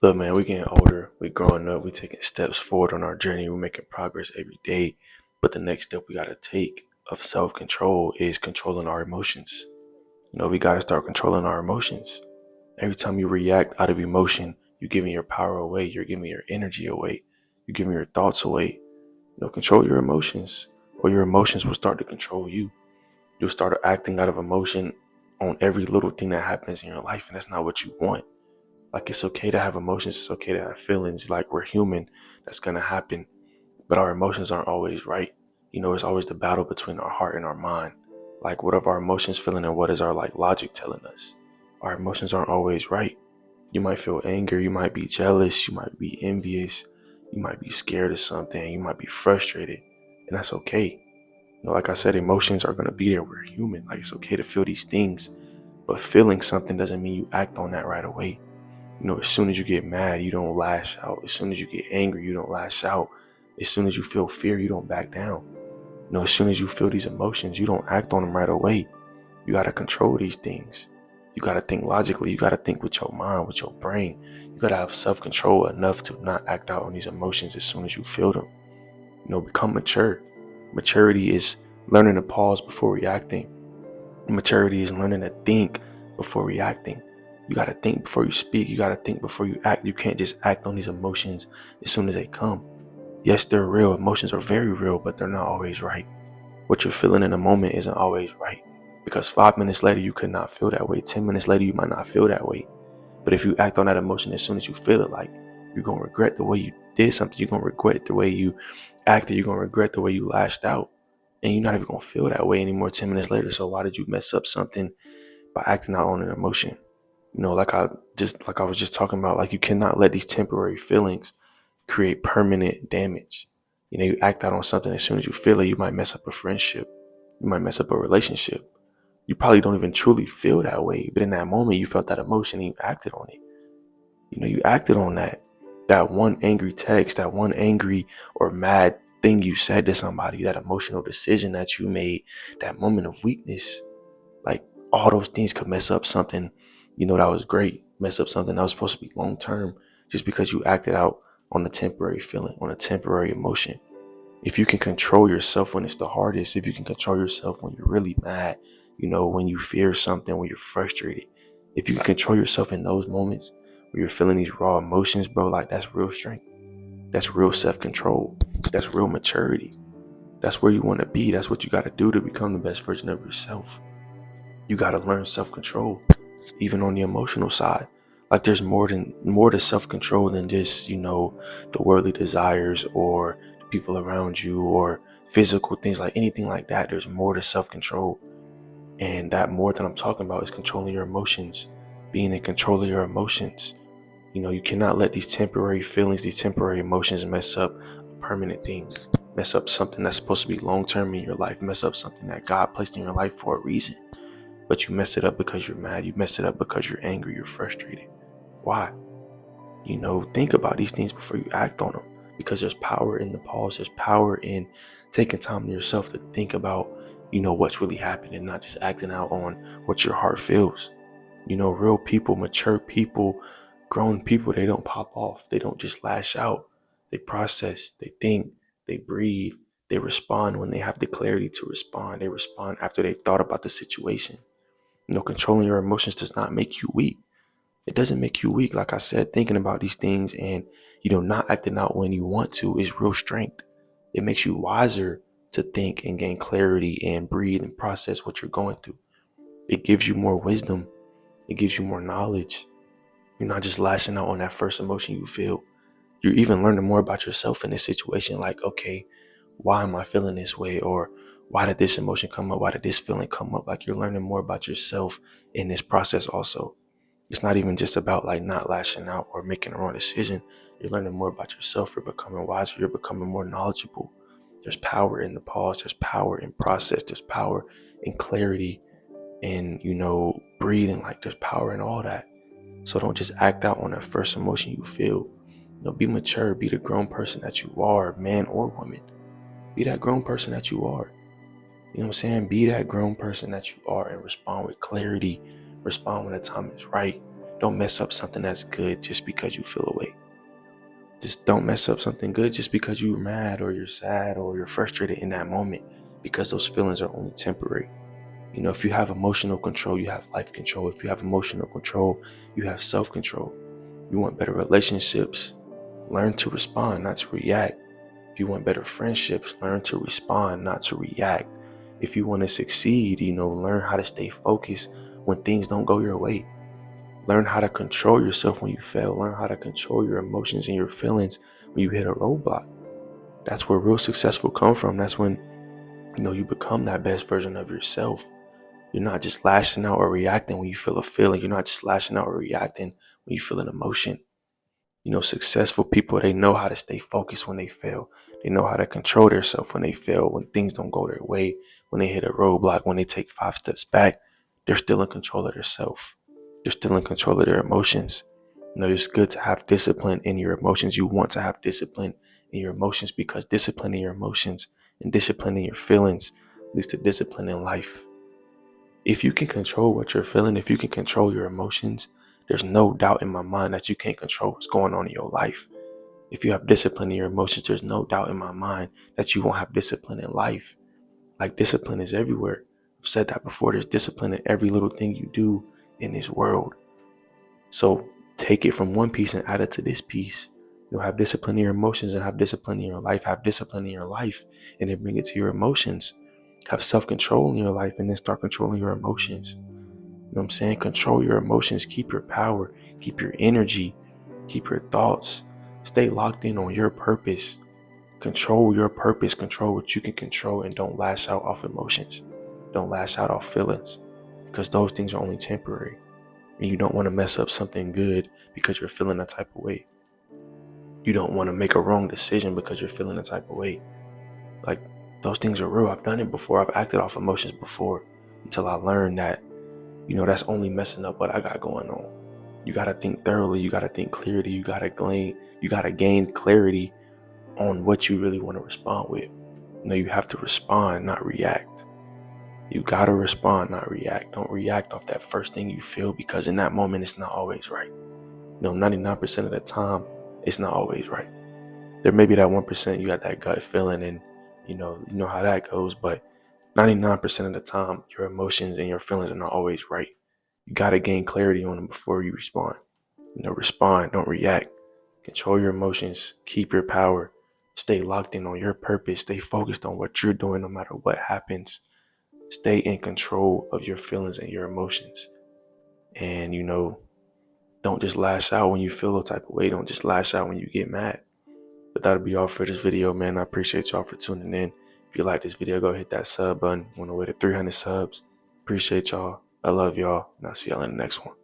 Look, man, we getting older, we growing up, we taking steps forward on our journey, we're making progress every day. But the next step we gotta take of self-control is controlling our emotions. We gotta start controlling our emotions. Every time you react out of emotion, you're giving your power away, you're giving your energy away, you're giving your thoughts away. Control your emotions, or your emotions will start to control you. You'll start acting out of emotion on every little thing that happens in your life, and that's not what you want. Like, it's okay to have emotions, it's okay to have feelings. Like, we're human, that's gonna happen. But our emotions aren't always right. It's always the battle between our heart and our mind. Like, what are our emotions feeling and what is our logic telling us? Our emotions aren't always right. You might feel anger, you might be jealous, you might be envious, you might be scared of something, you might be frustrated, and that's okay. Like I said, emotions are gonna be there. We're human. Like, it's okay to feel these things, but feeling something doesn't mean you act on that right away. As soon as you get mad, you don't lash out. As soon as you get angry, you don't lash out. As soon as you feel fear, you don't back down. As soon as you feel these emotions, you don't act on them right away. You got to control these things. You got to think logically. You got to think with your mind, with your brain. You got to have self-control enough to not act out on these emotions as soon as you feel them. Become mature. Maturity is learning to pause before reacting. Maturity is learning to think before reacting. You got to think before you speak. You got to think before you act. You can't just act on these emotions as soon as they come. Yes, they're real. Emotions are very real, but they're not always right. What you're feeling in a moment isn't always right. Because 5 minutes later, you could not feel that way. 10 minutes later, you might not feel that way. But if you act on that emotion as soon as you feel it, like, you're going to regret the way you did something. You're going to regret the way you acted. You're going to regret the way you lashed out. And you're not even going to feel that way anymore 10 minutes later. So why did you mess up something by acting out on an emotion? Like I was just talking about, like, you cannot let these temporary feelings create permanent damage. You act out on something as soon as you feel it, you might mess up a friendship. You might mess up a relationship. You probably don't even truly feel that way, but in that moment you felt that emotion and you acted on it. You acted on that one angry text, that one angry or mad thing you said to somebody, that emotional decision that you made, that moment of weakness. Like, all those things could mess up something, that was great, mess up something that was supposed to be long term, just because you acted out on a temporary feeling, on a temporary emotion. If you can control yourself when it's the hardest, if you can control yourself when you're really mad, when you fear something, when you're frustrated, if you can control yourself in those moments where you're feeling these raw emotions, bro, like, that's real strength. That's real self-control. That's real maturity. That's where you want to be. That's what you got to do to become the best version of yourself. You got to learn self-control, even on the emotional side. Like, there's more to self-control than just, the worldly desires or the people around you or physical things, like anything like that. There's more to self-control. And that more that I'm talking about is controlling your emotions, being in control of your emotions. You cannot let these temporary feelings, these temporary emotions mess up a permanent thing, mess up something that's supposed to be long-term in your life, mess up something that God placed in your life for a reason. But you mess it up because you're mad. You mess it up because you're angry. You're frustrated. Why? Think about these things before you act on them, because there's power in the pause. There's power in taking time to yourself to think about, what's really happening, and not just acting out on what your heart feels. Real people, mature people, grown people, they don't pop off. They don't just lash out. They process, they think, they breathe, they respond when they have the clarity to respond. They respond after they've thought about the situation. Controlling your emotions does not make you weak. It doesn't make you weak. Like I said, thinking about these things and, not acting out when you want to is real strength. It makes you wiser to think and gain clarity and breathe and process what you're going through. It gives you more wisdom. It gives you more knowledge. You're not just lashing out on that first emotion you feel. You're even learning more about yourself in this situation. Like, okay, why am I feeling this way? Or why did this emotion come up? Why did this feeling come up? Like, you're learning more about yourself in this process also. It's not even just about, like, not lashing out or making the wrong decision. You're learning more about yourself. You're becoming wiser. You're becoming more knowledgeable. There's power in the pause. There's power in process. There's power in clarity and, breathing. Like, there's power in all that. So don't just act out on that first emotion you feel. Be mature. Be the grown person that you are, man or woman. Be that grown person that you are. You know what I'm saying? Be that grown person that you are and respond with clarity. Respond when the time is right. Don't mess up something that's good just because you feel away. Just don't mess up something good just because you're mad or you're sad or you're frustrated in that moment, because those feelings are only temporary. If you have emotional control, you have life control. If you have emotional control, you have self-control. You want better relationships, learn to respond, not to react. If you want better friendships, learn to respond, not to react. If you want to succeed, learn how to stay focused when things don't go your way. Learn how to control yourself when you fail. Learn how to control your emotions and your feelings when you hit a roadblock. That's where real success will come from. That's when, you become that best version of yourself. You're not just lashing out or reacting when you feel a feeling. You're not just lashing out or reacting when you feel an emotion. Successful people, they know how to stay focused when they fail. They know how to control themselves when they fail, when things don't go their way, when they hit a roadblock, when they take 5 steps back. They're still in control of themselves. They're still in control of their emotions. It's good to have discipline in your emotions. You want to have discipline in your emotions, because discipline in your emotions and discipline in your feelings leads to discipline in life. If you can control what you're feeling, if you can control your emotions, there's no doubt in my mind that you can't control what's going on in your life. If you have discipline in your emotions, there's no doubt in my mind that you won't have discipline in life. Like, discipline is everywhere. I've said that before. There's discipline in every little thing you do in this world. So take it from one piece and add it to this piece. You'll have discipline in your emotions and have discipline in your life. Have discipline in your life and then bring it to your emotions. Have self-control in your life and then start controlling your emotions. You know what I'm saying? Control your emotions, keep your power, keep your energy, keep your thoughts. Stay locked in on your purpose. Control your purpose, control what you can control, and don't lash out off emotions. Don't lash out off feelings, because those things are only temporary. And you don't want to mess up something good because you're feeling a type of way. You don't want to make a wrong decision because you're feeling a type of way. Like, those things are real. I've done it before. I've acted off emotions before, until I learned that that's only messing up what I got going on. You got to think thoroughly. You got to think clearly. You got to gain clarity on what you really want to respond with. You have to respond, not react. You got to respond, not react. Don't react off that first thing you feel, because in that moment, it's not always right. 99% of the time, it's not always right. There may be that 1% you got that gut feeling, and you know how that goes, but 99% of the time, your emotions and your feelings are not always right. You got to gain clarity on them before you respond. Respond, don't react. Control your emotions, keep your power, stay locked in on your purpose, stay focused on what you're doing no matter what happens. Stay in control of your feelings and your emotions. And, don't just lash out when you feel a type of way. Don't just lash out when you get mad. But that'll be all for this video, man. I appreciate y'all for tuning in. If you like this video, go hit that sub button. On the way to 300 subs. Appreciate y'all. I love y'all. And I'll see y'all in the next one.